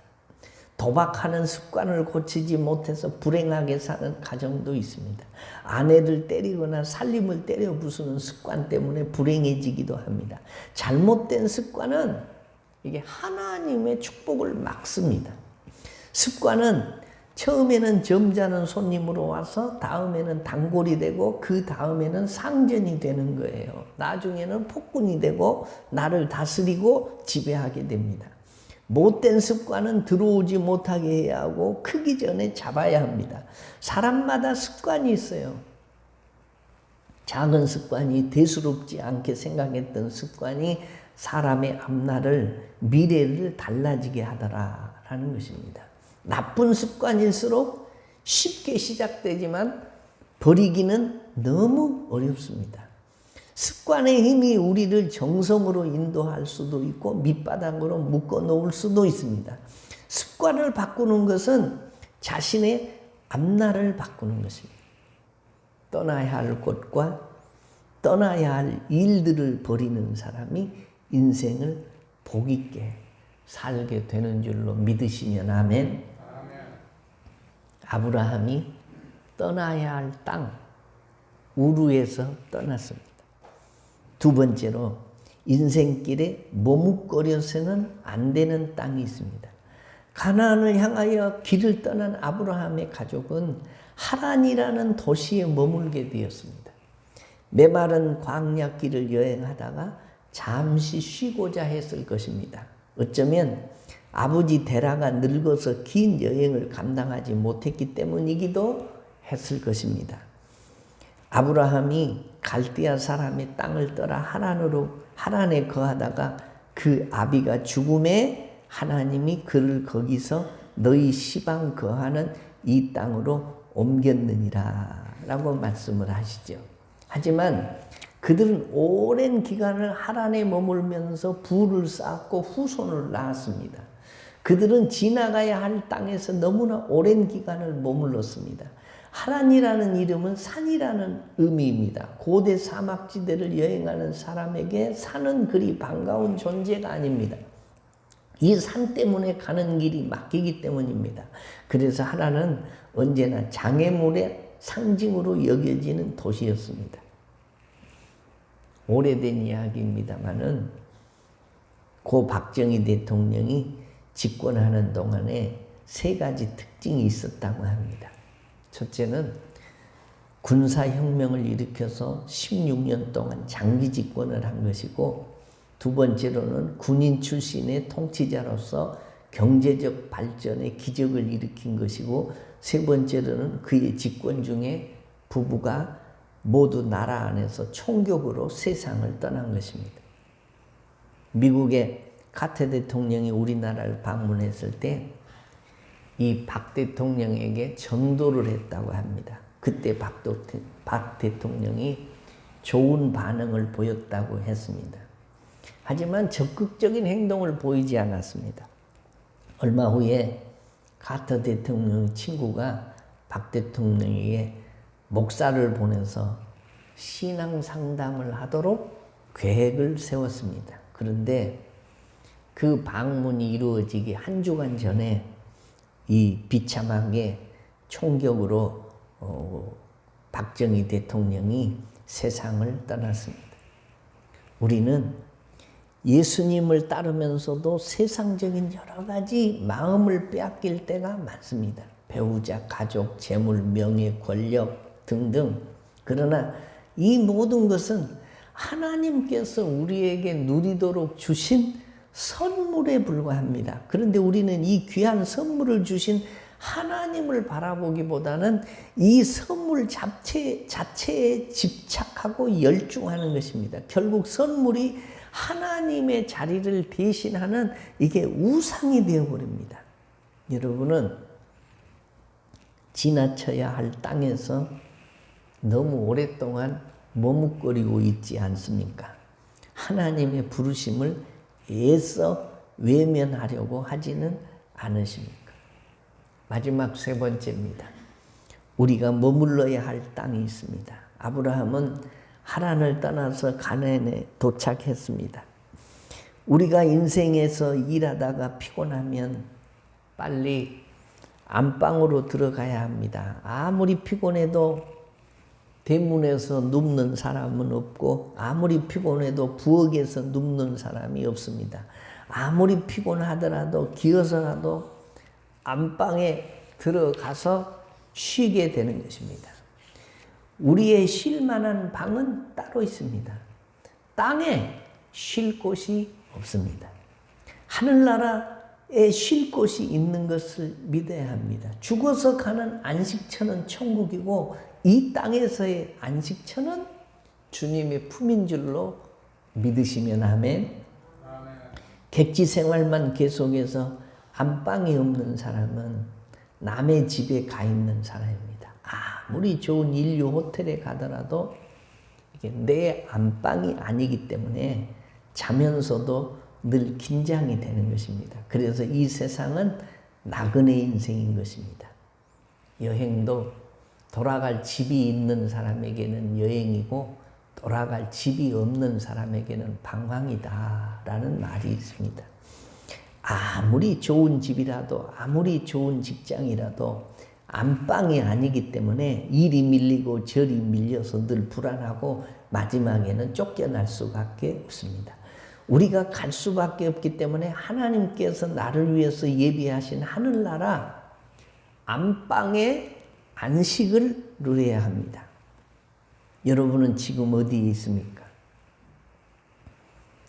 도박하는 습관을 고치지 못해서 불행하게 사는 가정도 있습니다. 아내를 때리거나 살림을 때려 부수는 습관 때문에 불행해지기도 합니다. 잘못된 습관은 이게 하나님의 축복을 막습니다. 습관은 처음에는 점잖은 손님으로 와서 다음에는 단골이 되고 그 다음에는 상전이 되는 거예요. 나중에는 폭군이 되고 나를 다스리고 지배하게 됩니다. 못된 습관은 들어오지 못하게 해야 하고 크기 전에 잡아야 합니다. 사람마다 습관이 있어요. 작은 습관이 대수롭지 않게 생각했던 습관이 사람의 앞날을 미래를 달라지게 하더라라는 것입니다. 나쁜 습관일수록 쉽게 시작되지만 버리기는 너무 어렵습니다. 습관의 힘이 우리를 정성으로 인도할 수도 있고 밑바닥으로 묶어 놓을 수도 있습니다. 습관을 바꾸는 것은 자신의 앞날을 바꾸는 것입니다. 떠나야 할 곳과 떠나야 할 일들을 버리는 사람이 인생을 복 있게 살게 되는 줄로 믿으시면 아멘. 아브라함이 떠나야 할 땅, 우르에서 떠났습니다. 두 번째로 인생길에 머뭇거려서는 안 되는 땅이 있습니다. 가나안을 향하여 길을 떠난 아브라함의 가족은 하란이라는 도시에 머물게 되었습니다. 메마른 광야 길을 여행하다가 잠시 쉬고자 했을 것입니다. 어쩌면 아버지 데라가 늙어서 긴 여행을 감당하지 못했기 때문이기도 했을 것입니다. 아브라함이 갈대아 사람의 땅을 떠나 하란에 거하다가 그 아비가 죽음에 하나님이 그를 거기서 너희 시방 거하는 이 땅으로 옮겼느니라 라고 말씀을 하시죠. 하지만 그들은 오랜 기간을 하란에 머물면서 부를 쌓았고 후손을 낳았습니다. 그들은 지나가야 할 땅에서 너무나 오랜 기간을 머물렀습니다. 하란이라는 이름은 산이라는 의미입니다. 고대 사막지대를 여행하는 사람에게 산은 그리 반가운 존재가 아닙니다. 이 산 때문에 가는 길이 막히기 때문입니다. 그래서 하란은 언제나 장애물의 상징으로 여겨지는 도시였습니다. 오래된 이야기입니다만은 고 박정희 대통령이 집권하는 동안에 세 가지 특징이 있었다고 합니다. 첫째는 군사혁명을 일으켜서 16년 동안 장기 집권을 한 것이고, 두 번째로는 군인 출신의 통치자로서 경제적 발전의 기적을 일으킨 것이고, 세 번째로는 그의 집권 중에 부부가 모두 나라 안에서 총격으로 세상을 떠난 것입니다. 미국의 카터 대통령이 우리나라를 방문했을 때 이 박 대통령에게 전도를 했다고 합니다. 그때 박 대통령이 좋은 반응을 보였다고 했습니다. 하지만 적극적인 행동을 보이지 않았습니다. 얼마 후에 카터 대통령의 친구가 박 대통령에게 목사를 보내서 신앙 상담을 하도록 계획을 세웠습니다. 그런데 그 방문이 이루어지기 한 주간 전에 이 비참하게 총격으로 박정희 대통령이 세상을 떠났습니다. 우리는 예수님을 따르면서도 세상적인 여러 가지 마음을 빼앗길 때가 많습니다. 배우자, 가족, 재물, 명예, 권력 등등. 그러나 이 모든 것은 하나님께서 우리에게 누리도록 주신 선물에 불과합니다. 그런데 우리는 이 귀한 선물을 주신 하나님을 바라보기보다는 이 선물 자체에 집착하고 열중하는 것입니다. 결국 선물이 하나님의 자리를 대신하는 이게 우상이 되어버립니다. 여러분은 지나쳐야 할 땅에서 너무 오랫동안 머뭇거리고 있지 않습니까? 하나님의 부르심을 애써 외면하려고 하지는 않으십니까? 마지막 세 번째입니다. 우리가 머물러야 할 땅이 있습니다. 아브라함은 하란을 떠나서 가나안에 도착했습니다. 우리가 인생에서 일하다가 피곤하면 빨리 안방으로 들어가야 합니다. 아무리 피곤해도 대문에서 눕는 사람은 없고, 아무리 피곤해도 부엌에서 눕는 사람이 없습니다. 아무리 피곤하더라도 기어서라도 안방에 들어가서 쉬게 되는 것입니다. 우리의 쉴 만한 방은 따로 있습니다. 땅에 쉴 곳이 없습니다. 하늘나라에 쉴 곳이 있는 것을 믿어야 합니다. 죽어서 가는 안식처는 천국이고, 이 땅에서의 안식처는 주님의 품인 줄로 믿으시면 아멘. 객지 생활만 계속해서 안방이 없는 사람은 남의 집에 가 있는 사람입니다. 아무리 좋은 인류 호텔에 가더라도 이게 내 안방이 아니기 때문에 자면서도 늘 긴장이 되는 것입니다. 그래서 이 세상은 나그네 인생인 것입니다. 여행도 돌아갈 집이 있는 사람에게는 여행이고 돌아갈 집이 없는 사람에게는 방황이다라는 말이 있습니다. 아무리 좋은 집이라도, 아무리 좋은 직장이라도, 안방이 아니기 때문에 일이 밀리고 절이 밀려서 늘 불안하고 마지막에는 쫓겨날 수밖에 없습니다. 우리가 갈 수밖에 없기 때문에 하나님께서 나를 위해서 예비하신 하늘나라 안방의 안식을 누려야 합니다. 여러분은 지금 어디에 있습니까?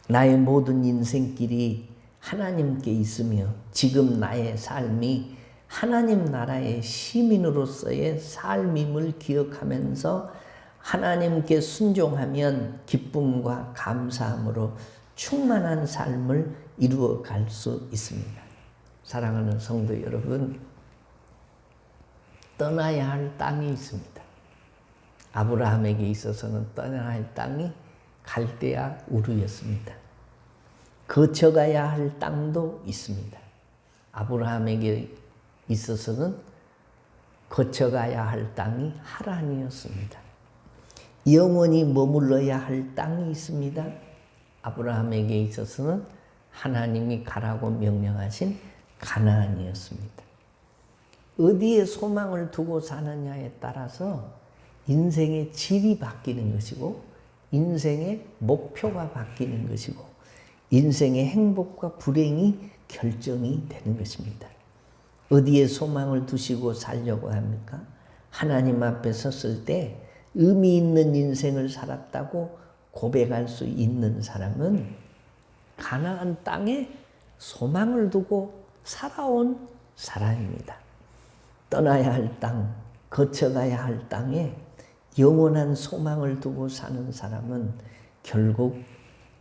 나의 모든 인생길이 하나님께 있으며 지금 나의 삶이 하나님 나라의 시민으로서의 삶임을 기억하면서 하나님께 순종하면 기쁨과 감사함으로 충만한 삶을 이루어 갈 수 있습니다. 사랑하는 성도 여러분, 떠나야 할 땅이 있습니다. 아브라함에게 있어서는 떠나야 할 땅이 갈대아 우르였습니다. 거쳐가야 할 땅도 있습니다. 아브라함에게 있어서는 거쳐가야 할 땅이 하란이었습니다. 영원히 머물러야 할 땅이 있습니다. 아브라함에게 있어서는 하나님이 가라고 명령하신 가나안이었습니다. 어디에 소망을 두고 사느냐에 따라서 인생의 질이 바뀌는 것이고 인생의 목표가 바뀌는 것이고 인생의 행복과 불행이 결정이 되는 것입니다. 어디에 소망을 두시고 살려고 합니까? 하나님 앞에 섰을 때 의미 있는 인생을 살았다고 고백할 수 있는 사람은 가나안 땅에 소망을 두고 살아온 사람입니다. 떠나야 할 땅, 거쳐가야 할 땅에 영원한 소망을 두고 사는 사람은 결국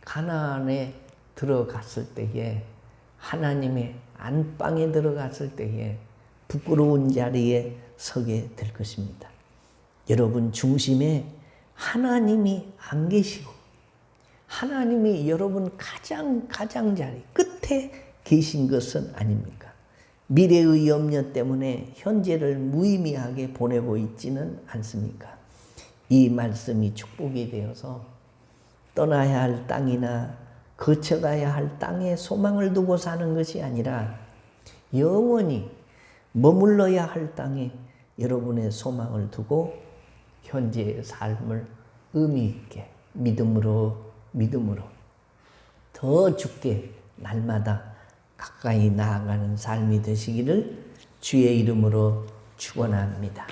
가나안에 들어갔을 때에 하나님의 안방에 들어갔을 때에 부끄러운 자리에 서게 될 것입니다. 여러분 중심에 하나님이 안 계시고 하나님이 여러분 가장 자리 끝에 계신 것은 아닙니까? 미래의 염려 때문에 현재를 무의미하게 보내고 있지는 않습니까? 이 말씀이 축복이 되어서 떠나야 할 땅이나 거쳐가야 할 땅에 소망을 두고 사는 것이 아니라 영원히 머물러야 할 땅에 여러분의 소망을 두고 현재의 삶을 의미 있게 믿음으로 더 주께 날마다 가까이 나아가는 삶이 되시기를 주의 이름으로 축원합니다.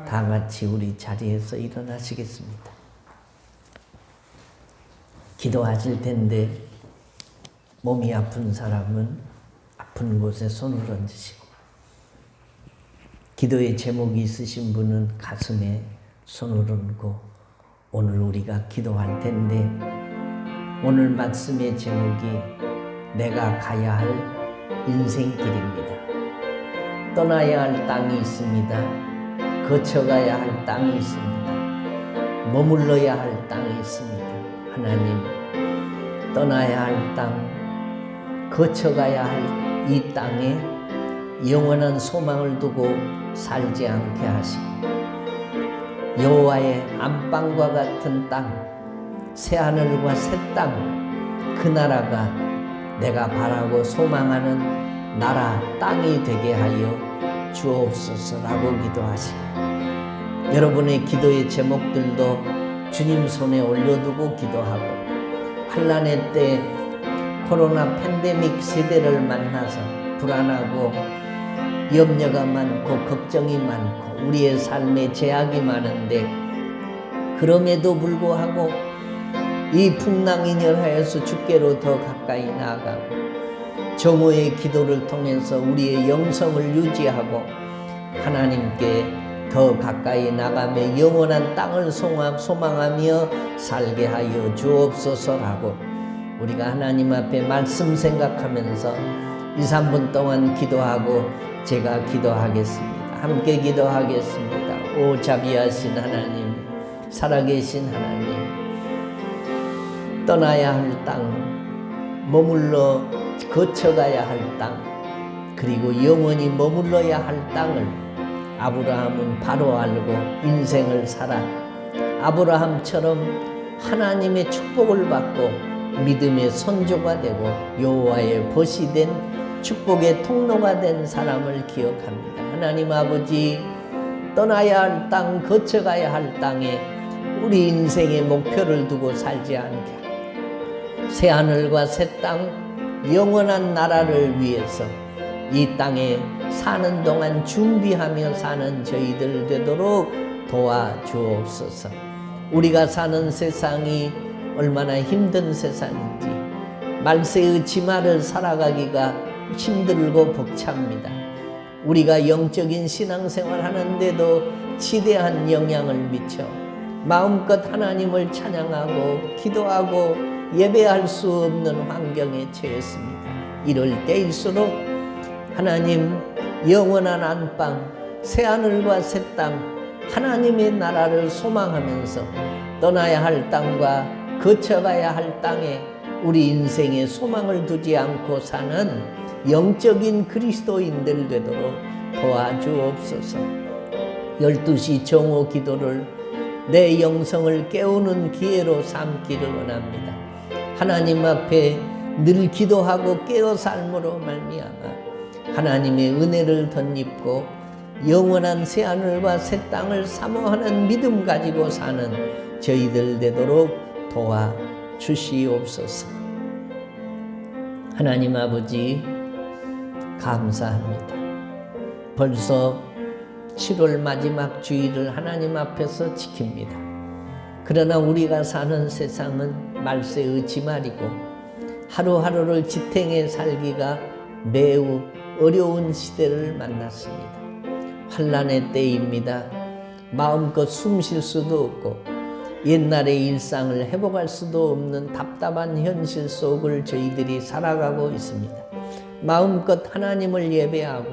다 같이 우리 자리에서 일어나시겠습니다. 기도하실 텐데 몸이 아픈 사람은 아픈 곳에 손을 얹으시고 기도의 제목이 있으신 분은 가슴에 손을 얹고 오늘 우리가 기도할 텐데 오늘 말씀의 제목이 내가 가야 할 인생길입니다. 떠나야 할 땅이 있습니다. 거쳐가야 할 땅이 있습니다. 머물러야 할 땅이 있습니다. 하나님, 떠나야 할 땅, 거쳐가야 할 이 땅에 영원한 소망을 두고 살지 않게 하시고 여호와의 안방과 같은 땅, 새하늘과 새 땅, 그 나라가 내가 바라고 소망하는 나라 땅이 되게 하여 주옵소서라고 기도하시고 여러분의 기도의 제목들도 주님 손에 올려두고 기도하고 환난의 때 코로나 팬데믹 세대를 만나서 불안하고 염려가 많고 걱정이 많고 우리의 삶에 제약이 많은데 그럼에도 불구하고 이 풍랑이녀하여서 주께로 더 가까이 나아가고 정오의 기도를 통해서 우리의 영성을 유지하고 하나님께 더 가까이 나가며 영원한 땅을 소망하며 살게 하여 주옵소서라고 우리가 하나님 앞에 말씀 생각하면서 2, 3분 동안 기도하고 제가 기도하겠습니다. 함께 기도하겠습니다. 오 자비하신 하나님, 살아계신 하나님, 떠나야 할 땅, 머물러 거쳐가야 할 땅, 그리고 영원히 머물러야 할 땅을 아브라함은 바로 알고 인생을 살아 아브라함처럼 하나님의 축복을 받고 믿음의 선조가 되고 여호와의 벗이 된 축복의 통로가 된 사람을 기억합니다. 하나님 아버지, 떠나야 할 땅, 거쳐가야 할 땅에 우리 인생의 목표를 두고 살지 않게 하고 새하늘과 새 땅, 영원한 나라를 위해서 이 땅에 사는 동안 준비하며 사는 저희들 되도록 도와주옵소서. 우리가 사는 세상이 얼마나 힘든 세상인지, 말세의 지마를 살아가기가 힘들고 벅찹니다. 우리가 영적인 신앙생활 하는데도 지대한 영향을 미쳐 마음껏 하나님을 찬양하고 기도하고 예배할 수 없는 환경에 처했습니다. 이럴 때일수록 하나님 영원한 안방, 새하늘과 새 땅, 하나님의 나라를 소망하면서 떠나야 할 땅과 거쳐가야 할 땅에 우리 인생에 소망을 두지 않고 사는 영적인 그리스도인들 되도록 도와주옵소서. 12시 정오 기도를 내 영성을 깨우는 기회로 삼기를 원합니다. 하나님 앞에 늘 기도하고 깨어 삶으로 말미암아 하나님의 은혜를 덧입고 영원한 새하늘과 새 땅을 사모하는 믿음 가지고 사는 저희들 되도록 도와주시옵소서. 하나님 아버지 감사합니다. 벌써 7월 마지막 주일을 하나님 앞에서 지킵니다. 그러나 우리가 사는 세상은 말세의 지말이고 하루하루를 지탱해 살기가 매우 어려운 시대를 만났습니다. 환난의 때입니다. 마음껏 숨 쉴 수도 없고 옛날의 일상을 회복할 수도 없는 답답한 현실 속을 저희들이 살아가고 있습니다. 마음껏 하나님을 예배하고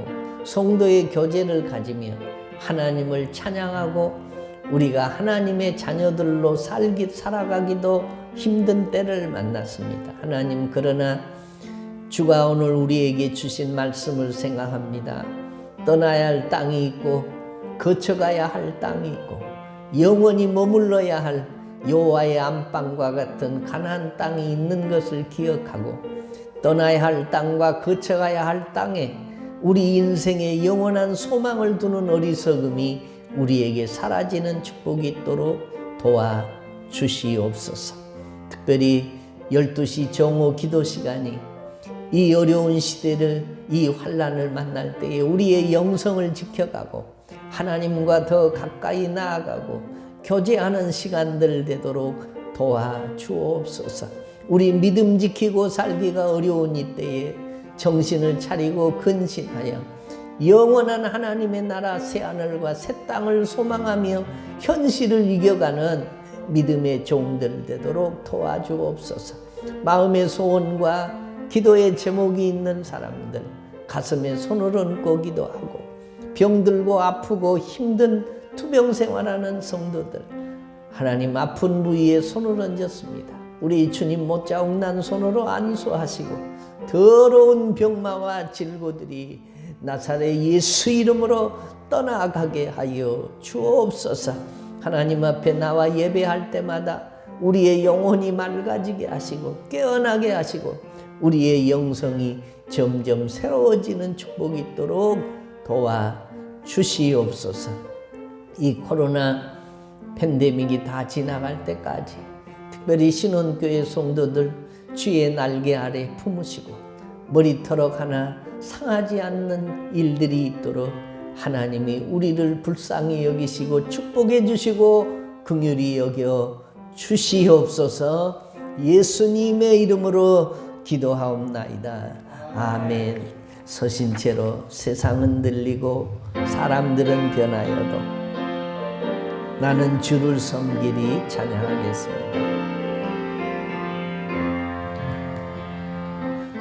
성도의 교제를 가지며 하나님을 찬양하고 우리가 하나님의 자녀들로 살아가기도 힘든 때를 만났습니다. 하나님, 그러나 주가 오늘 우리에게 주신 말씀을 생각합니다. 떠나야 할 땅이 있고 거쳐가야 할 땅이 있고 영원히 머물러야 할 여호와의 안방과 같은 가나안 땅이 있는 것을 기억하고 떠나야 할 땅과 거쳐가야 할 땅에 우리 인생의 영원한 소망을 두는 어리석음이 우리에게 사라지는 축복이 있도록 도와주시옵소서. 특별히 12시 정오 기도 시간이 이 어려운 시대를, 이 환난을 만날 때에 우리의 영성을 지켜가고 하나님과 더 가까이 나아가고 교제하는 시간들 되도록 도와주옵소서. 우리 믿음 지키고 살기가 어려운 이때에 정신을 차리고 근신하여 영원한 하나님의 나라 새하늘과 새 땅을 소망하며 현실을 이겨가는 믿음의 종들 되도록 도와주옵소서. 마음의 소원과 기도의 제목이 있는 사람들, 가슴에 손을 얹고 기도하고 병들고 아프고 힘든 투병 생활하는 성도들, 하나님 아픈 부위에 손을 얹었습니다. 우리 주님 못자국난 손으로 안수하시고 더러운 병마와 질고들이 나사렛 예수 이름으로 떠나가게 하여 주옵소서. 하나님 앞에 나와 예배할 때마다 우리의 영혼이 맑아지게 하시고 깨어나게 하시고 우리의 영성이 점점 새로워지는 축복이 있도록 도와주시옵소서. 이 코로나 팬데믹이 다 지나갈 때까지 특별히 신혼교회 성도들 주의 날개 아래 품으시고 머리털럭 하나 상하지 않는 일들이 있도록 하나님이 우리를 불쌍히 여기시고 축복해 주시고 긍휼히 여겨 주시옵소서. 예수님의 이름으로 기도하옵나이다. 아멘. 서신 채로 세상은 들리고 사람들은 변하여도 나는 주를 섬기리 찬양하겠습니다.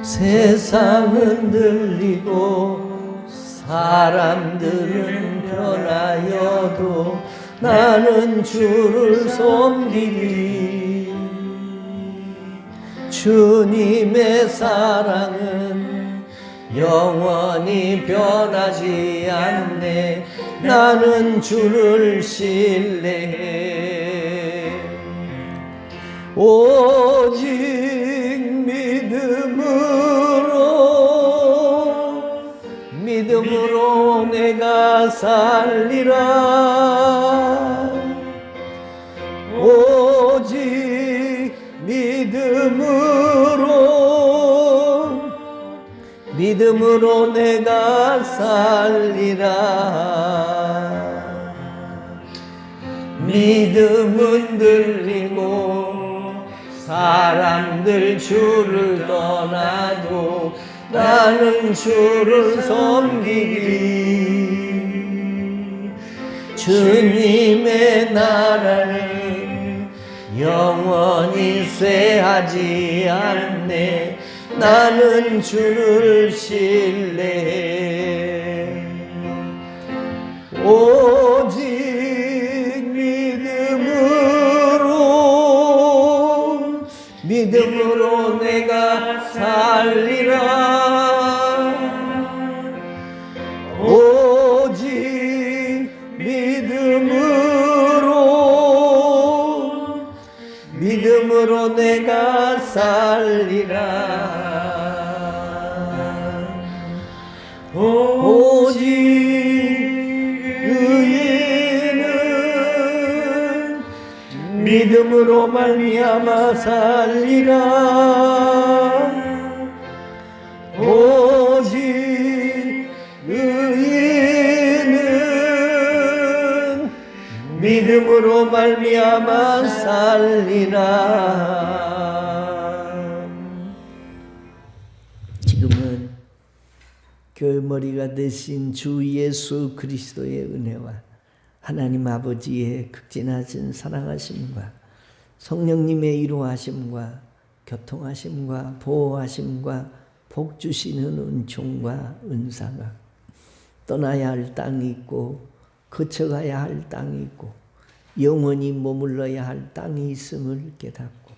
세상은 들리고 사람들은 변하여도 나는 주를 섬기리. 주님의 사랑은 영원히 변하지 않네. 나는 주를 신뢰해. 오직 믿음으로 내가 살리라. 믿음으로 내가 살리라. 믿음은 들리고 사람들 주를 떠나도 나는 주를 섬기리. 주님의 나라는 영원히 쇠하지 않네. 나는 주를 신뢰해. 오직 믿음으로 내가 살리라. 오직 믿음으로 내가 살리라. 오직 의인은 믿음으로 말미암아 살리라. 오직 의인은 믿음으로 말미암아 살리라. 지금은 교회 머리가 되신 주 예수 그리스도의 은혜와 하나님 아버지의 극진하신 사랑하심과 성령님의 이루하심과 교통하심과 보호하심과 복 주시는 은총과 은사가 떠나야 할 땅이 있고 거쳐가야 할 땅이 있고 영원히 머물러야 할 땅이 있음을 깨닫고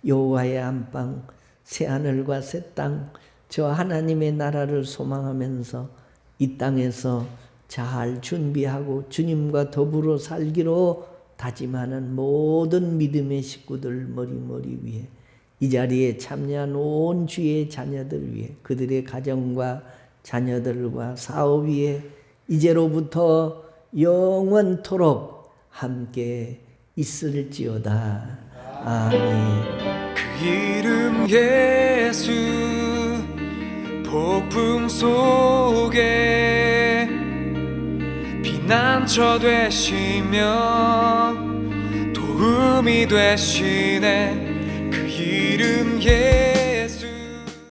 여호와의 안방 새하늘과 새 땅 저 하나님의 나라를 소망하면서 이 땅에서 잘 준비하고 주님과 더불어 살기로 다짐하는 모든 믿음의 식구들 머리 위에 이 자리에 참여한 온 주의 자녀들 위해 그들의 가정과 자녀들과 사업 위에 이제로부터 영원토록 함께 있을지어다. 아멘. 그 이름 예수 폭풍 속에 피난처 되시며 도움이 되시네. 그 이름 예수